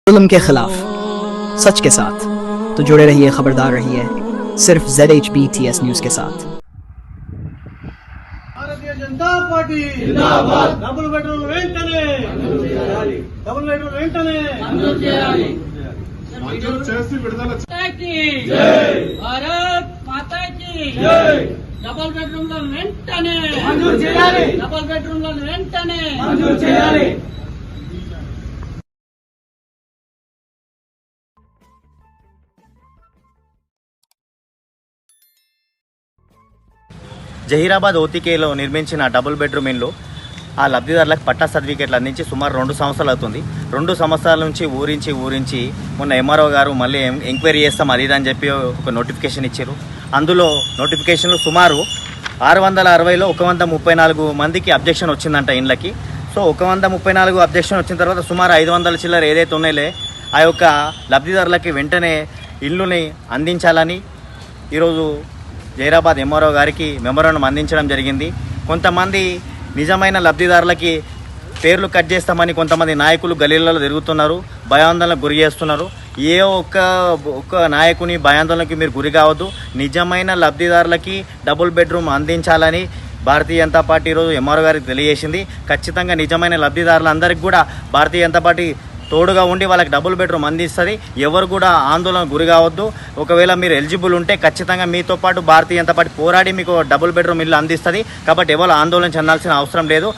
जुल्म के खिलाफ सच के साथ। तो जुड़े रहिए, खबरदार रहिए, सिर्फ ZHBTS न्यूज के साथ। भारतीय जनता पार्टी जिंदाबाद। डबल बेडरूम వెంటనే మంజూరు చేయాలి। డబుల్ బెడ్రూమ్ వెంటనే మంజూరు చేయాలి। మంజూరు చేసి విడుదల की जय। भारत माता की जय। డబుల్ బెడ్రూమ్ వెంటనే మంజూరు చేయాలి। డబుల్ బెడ్రూమ్ వెంటనే మంజూరు చేయాలి। జహీరాబాద్ ఓతికేలో నిర్మించిన డబుల్ బెడ్రూమ్ ఇల్లు ఆ లబ్ధిదారులకు పట్టా సర్టిఫికేట్లు అందించి సుమారు 2 సంవత్సరాలు అవుతుంది. 2 సంవత్సరాల నుంచి ఊరించి మొన్న ఎంఆర్ఓ గారు మళ్ళీ ఎంక్వైరీ చేస్తాం అది అని చెప్పి ఒక నోటిఫికేషన్ ఇచ్చారు. అందులో నోటిఫికేషన్లు సుమారు 660లో 134 మందికి అబ్జెక్షన్ వచ్చిందంట ఇండ్లకి. సో 134 అబ్జెక్షన్ వచ్చిన తర్వాత సుమారు 500 చిల్లర ఏదైతే ఉన్నాయో ఆ యొక్క లబ్ధిదారులకి వెంటనే ఇల్లుని అందించాలని ఈరోజు జహీరాబాద్ ఎంఆర్ఓ గారికి మెమోరాండం అందించడం జరిగింది. కొంతమంది నిజమైన లబ్ధిదారులకి పేర్లు కట్ చేస్తామని కొంతమంది నాయకులు గలీలలో తిరుగుతున్నారు, భయాందోళనకు గురి చేస్తున్నారు. ఏ ఒక్క నాయకుని భయాందోళనకి మీరు గురి కావద్దు. నిజమైన లబ్ధిదారులకి డబుల్ బెడ్రూమ్ అందించాలని భారతీయ జనతా పార్టీ ఈరోజు ఎంఆర్ఓ గారికి తెలియజేసింది. ఖచ్చితంగా నిజమైన లబ్ధిదారులందరికీ కూడా భారతీయ జనతా పార్టీ తోడుగా ఉండి వాళ్ళకి డబుల్ బెడ్రూమ్ అందిస్తుంది. ఎవరు కూడా ఆందోళన గురి కావద్దు. ఒకవేళ మీరు ఎలిజిబుల్ ఉంటే ఖచ్చితంగా మీతో పాటు భారతీయ జనతా పార్టీ పోరాడి మీకు డబుల్ బెడ్రూమ్ ఇల్లు అందిస్తుంది. కాబట్టి ఎవరు ఆందోళన చెందాల్సిన అవసరం లేదు.